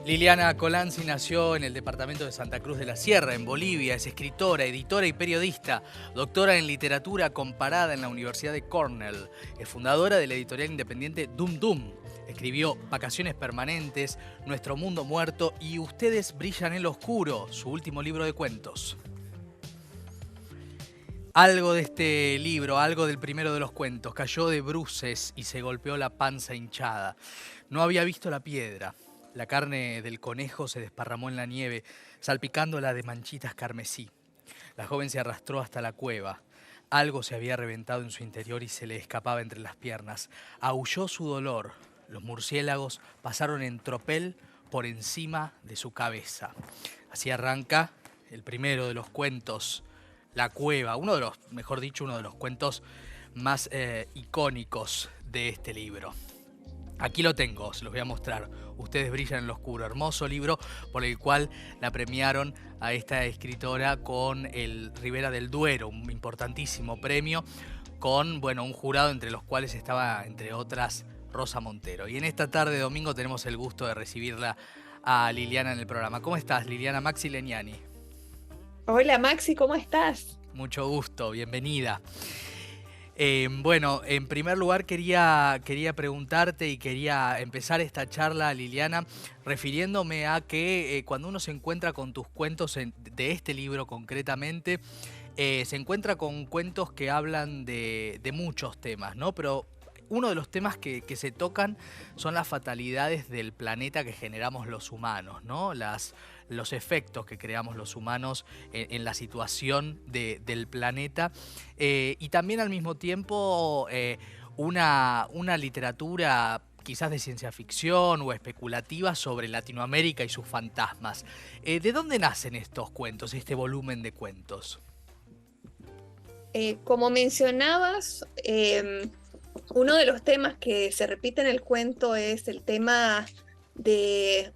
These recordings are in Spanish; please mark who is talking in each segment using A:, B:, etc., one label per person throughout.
A: Liliana Colanzi nació en el departamento de Santa Cruz de la Sierra, en Bolivia. Es escritora, editora y periodista, doctora en literatura comparada en la Universidad de Cornell. Es fundadora de la editorial independiente Dum Dum. Escribió Vacaciones Permanentes, Nuestro Mundo Muerto y Ustedes Brillan en lo Oscuro, su último libro de cuentos. Algo de este libro, algo del primero de los cuentos, cayó de bruces y se golpeó la panza hinchada. No había visto la piedra. La carne del conejo se desparramó en la nieve, salpicándola de manchitas carmesí. La joven se arrastró hasta la cueva. Algo se había reventado en su interior y se le escapaba entre las piernas. Aulló su dolor. Los murciélagos pasaron en tropel por encima de su cabeza. Así arranca el primero de los cuentos, La Cueva, uno de los cuentos más icónicos de este libro. Aquí lo tengo, se los voy a mostrar. Ustedes brillan en lo oscuro. Hermoso libro por el cual la premiaron a esta escritora con el Ribera del Duero, un importantísimo premio, con un jurado entre los cuales estaba, entre otras, Rosa Montero. Y en esta tarde de domingo tenemos el gusto de recibirla a Liliana en el programa. ¿Cómo estás, Liliana? Maxi Legnani.
B: Hola Maxi, ¿cómo estás?
A: Mucho gusto, bienvenida. En primer lugar quería preguntarte y quería empezar esta charla, Liliana, refiriéndome a que cuando uno se encuentra con tus cuentos de este libro concretamente, se encuentra con cuentos que hablan de muchos temas, ¿no? Pero uno de los temas que se tocan son las fatalidades del planeta que generamos los humanos, ¿no? Los efectos que creamos los humanos en la situación del planeta, y también al mismo tiempo una literatura quizás de ciencia ficción o especulativa sobre Latinoamérica y sus fantasmas. ¿De dónde nacen estos cuentos, este volumen de cuentos?
B: Como mencionabas, uno de los temas que se repite en el cuento es el tema de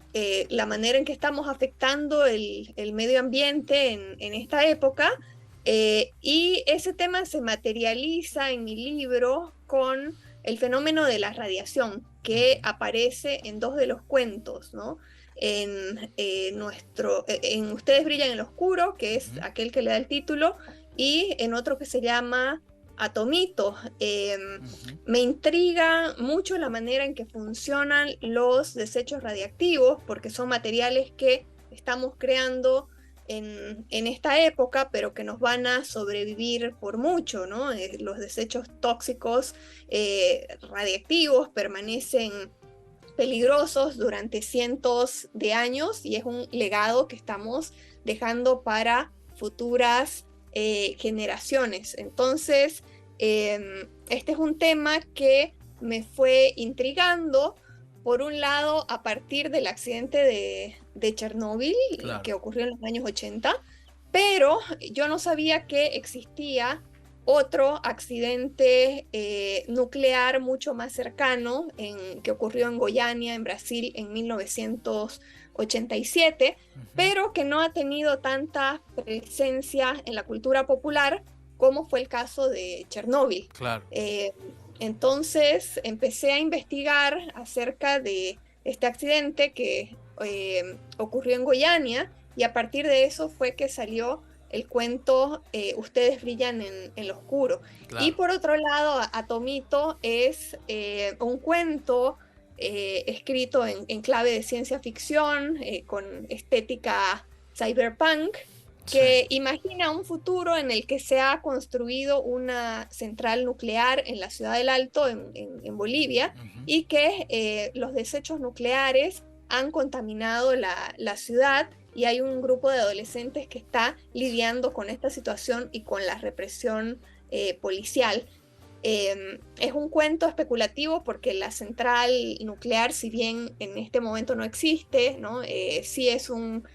B: la manera en que estamos afectando el medio ambiente en esta época, y ese tema se materializa en mi libro con el fenómeno de la radiación que aparece en dos de los cuentos, ¿no? En Ustedes Brillan en lo Oscuro, que es aquel que le da el título, y en otro que se llama Atomito. Me intriga mucho la manera en que funcionan los desechos radiactivos, porque son materiales que estamos creando en esta época, pero que nos van a sobrevivir por mucho, ¿no? Los desechos tóxicos radiactivos permanecen peligrosos durante cientos de años y es un legado que estamos dejando para futuras generaciones. Entonces, este es un tema que me fue intrigando, por un lado, a partir del accidente de Chernóbil, claro, que ocurrió en los años 80, pero yo no sabía que existía otro accidente nuclear mucho más cercano que ocurrió en Goiânia, en Brasil, en 1987, pero que no ha tenido tanta presencia en la cultura popular como fue el caso de Chernóbil.
A: Claro.
B: Entonces empecé a investigar acerca de este accidente que ocurrió en Goiânia, y a partir de eso fue que salió el cuento Ustedes Brillan en lo Oscuro. Claro. Y por otro lado, Atomito es un cuento escrito en clave de ciencia ficción, con estética cyberpunk, que sí, imagina un futuro en el que se ha construido una central nuclear en la ciudad del Alto, en Bolivia, y que los desechos nucleares han contaminado la ciudad, y hay un grupo de adolescentes que está lidiando con esta situación y con la represión policial. Es un cuento especulativo porque la central nuclear, si bien en este momento no existe, ¿no? Sí es un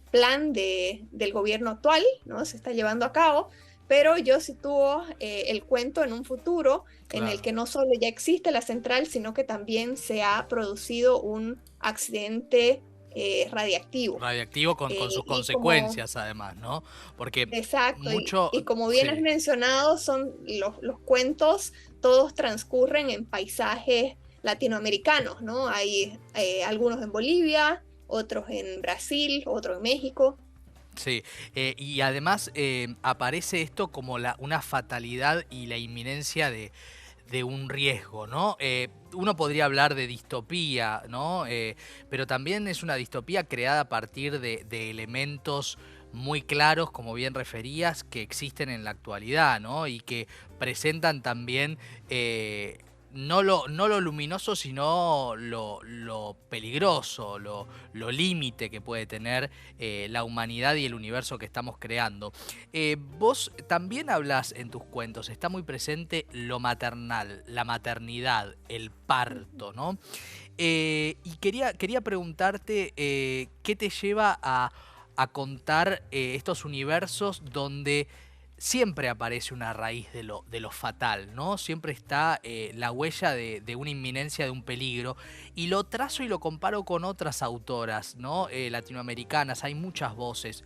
B: plan del gobierno actual, ¿no? Se está llevando a cabo, pero yo sitúo el cuento en un futuro, claro, en el que no solo ya existe la central, sino que también se ha producido un accidente radiactivo.
A: Radiactivo con sus consecuencias, además, ¿no? Porque
B: exacto,
A: mucho...
B: y como bien has mencionado, son los cuentos, todos transcurren en paisajes latinoamericanos, ¿no? Hay algunos en Bolivia, otros en Brasil, otros en México.
A: Sí, y además aparece esto como una fatalidad y la inminencia de un riesgo, ¿no? Uno podría hablar de distopía, ¿no? Pero también es una distopía creada a partir de elementos muy claros, como bien referías, que existen en la actualidad, ¿no? Y que presentan también no lo luminoso, sino lo peligroso, lo límite que puede tener la humanidad y el universo que estamos creando. Vos también hablas en tus cuentos, está muy presente lo maternal, la maternidad, el parto, ¿no? Y quería preguntarte qué te lleva a contar estos universos donde siempre aparece una raíz de lo fatal, ¿no? Siempre está la huella de una inminencia, de un peligro. Y lo trazo y lo comparo con otras autoras, ¿no? Latinoamericanas, hay muchas voces.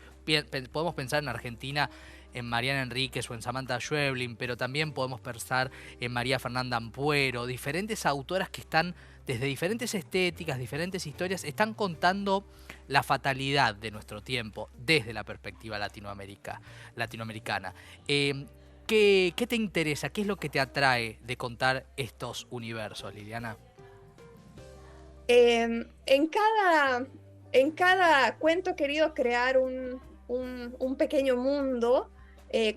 A: Podemos pensar en Argentina, en Mariana Enríquez o en Samantha Schweblin, pero también podemos pensar en María Fernanda Ampuero, diferentes autoras que están desde diferentes estéticas, diferentes historias, están contando la fatalidad de nuestro tiempo desde la perspectiva latinoamericana. ¿Qué te interesa? ¿Qué es lo que te atrae de contar estos universos, Liliana?
B: En cada cuento he querido crear un pequeño mundo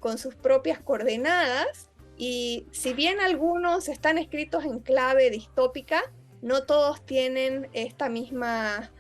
B: con sus propias coordenadas, y si bien algunos están escritos en clave distópica, no todos tienen esta misma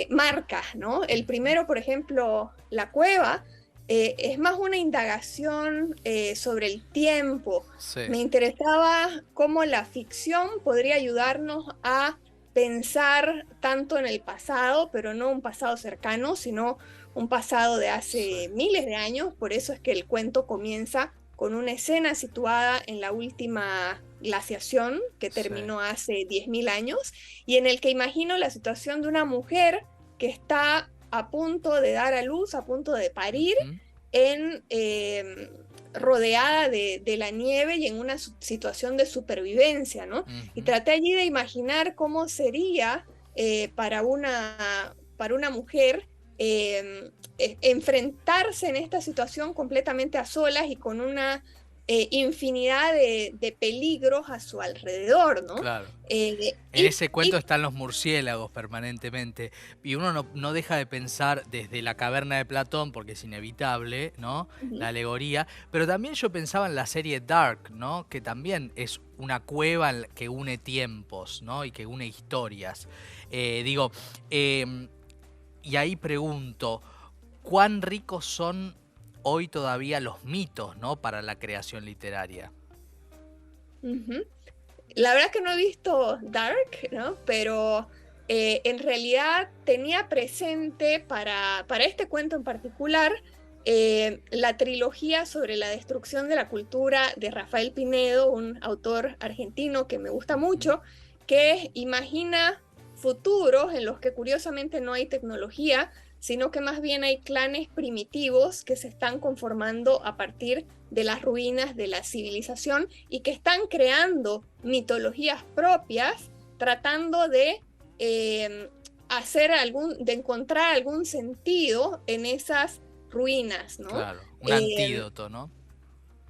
B: marca, ¿no? El primero, por ejemplo, La Cueva, es más una indagación sobre el tiempo.
A: Sí.
B: Me interesaba cómo la ficción podría ayudarnos a pensar tanto en el pasado, pero no un pasado cercano, sino un pasado de hace miles de años. Por eso es que el cuento comienza con una escena situada en la última glaciación que terminó hace 10.000 años, y en el que imagino la situación de una mujer que está a punto de dar a luz, a punto de parir, rodeada de la nieve y en una situación de supervivencia, ¿no? Y traté allí de imaginar cómo sería para una mujer enfrentarse en esta situación completamente a solas y con una infinidad de peligros a su alrededor, ¿no?
A: Claro. En ese cuento están los murciélagos permanentemente, y uno no deja de pensar desde la caverna de Platón, porque es inevitable, ¿no? La alegoría, pero también yo pensaba en la serie Dark, ¿no? Que también es una cueva que une tiempos, ¿no? Y que une historias. Y ahí pregunto, ¿cuán ricos son hoy todavía los mitos, ¿no? Para la creación literaria?
B: La verdad que no he visto Dark, ¿no? Pero en realidad tenía presente para este cuento en particular la trilogía sobre la destrucción de la cultura de Rafael Pinedo, un autor argentino que me gusta mucho, que imagina futuros en los que curiosamente no hay tecnología, sino que más bien hay clanes primitivos que se están conformando a partir de las ruinas de la civilización y que están creando mitologías propias, tratando de de encontrar algún sentido en esas ruinas, ¿no?
A: Claro, un antídoto, ¿no?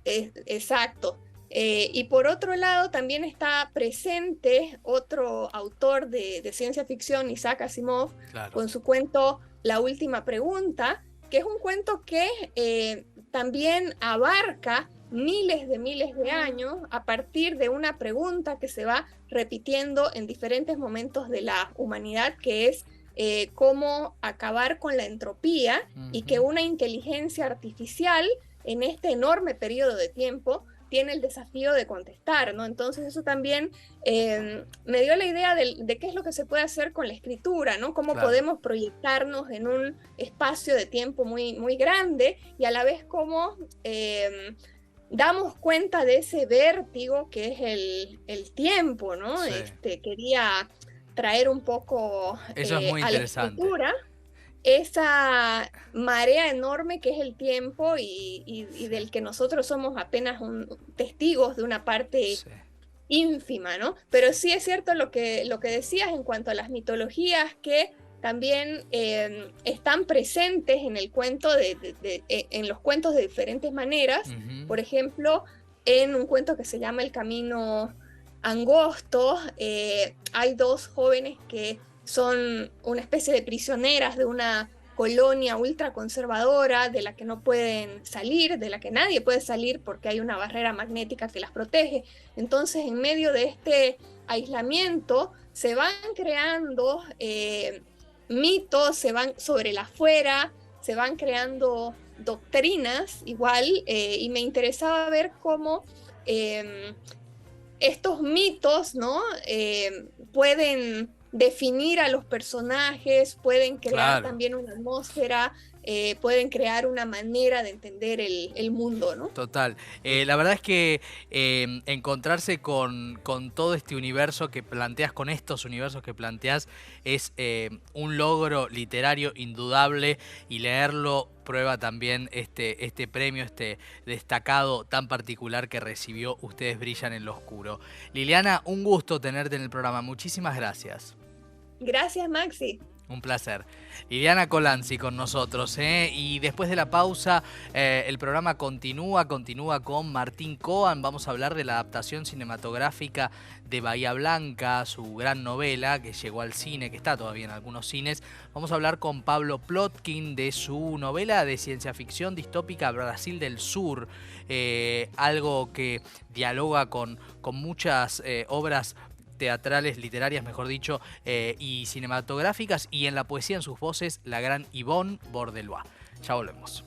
B: Exacto. Y por otro lado, también está presente otro autor de ciencia ficción, Isaac Asimov,
A: claro,
B: con su cuento La Última Pregunta, que es un cuento que también abarca miles de años a partir de una pregunta que se va repitiendo en diferentes momentos de la humanidad, que es cómo acabar con la entropía, y que una inteligencia artificial en este enorme periodo de tiempo tiene el desafío de contestar, ¿no? Entonces eso también me dio la idea de qué es lo que se puede hacer con la escritura, ¿no? Cómo podemos proyectarnos en un espacio de tiempo muy, muy grande, y a la vez cómo damos cuenta de ese vértigo que es el tiempo, ¿no? Quería traer un poco
A: eso es muy
B: a la
A: interesante.
B: escritura esa marea enorme que es el tiempo y del que nosotros somos apenas testigos de una parte ínfima, ¿no? Pero sí es cierto lo que decías en cuanto a las mitologías que también están presentes en el cuento en los cuentos de diferentes maneras. Por ejemplo, en un cuento que se llama El Camino Angosto, hay dos jóvenes que son una especie de prisioneras de una colonia ultraconservadora de la que no pueden salir, de la que nadie puede salir porque hay una barrera magnética que las protege. Entonces, en medio de este aislamiento, se van creando mitos, se van sobre la afuera, se van creando doctrinas igual, y me interesaba ver cómo estos mitos, ¿no? Pueden definir a los personajes, pueden crear también una atmósfera, pueden crear una manera de entender el mundo, ¿no?
A: Total. La verdad es que encontrarse con todo este universo que planteas, con estos universos que planteas, es un logro literario indudable, y leerlo prueba también este premio, este destacado tan particular que recibió Ustedes Brillan en lo Oscuro. Liliana, un gusto tenerte en el programa. Muchísimas gracias.
B: Gracias, Maxi.
A: Un placer. Liliana Colanzi con nosotros, y después de la pausa el programa continúa con Martín Coan. Vamos a hablar de la adaptación cinematográfica de Bahía Blanca, su gran novela que llegó al cine, que está todavía en algunos cines. Vamos a hablar con Pablo Plotkin de su novela de ciencia ficción distópica Brasil del Sur, algo que dialoga con muchas obras teatrales, literarias, mejor dicho, y cinematográficas, y en la poesía en sus voces, la gran Yvonne Bordelois. Ya volvemos.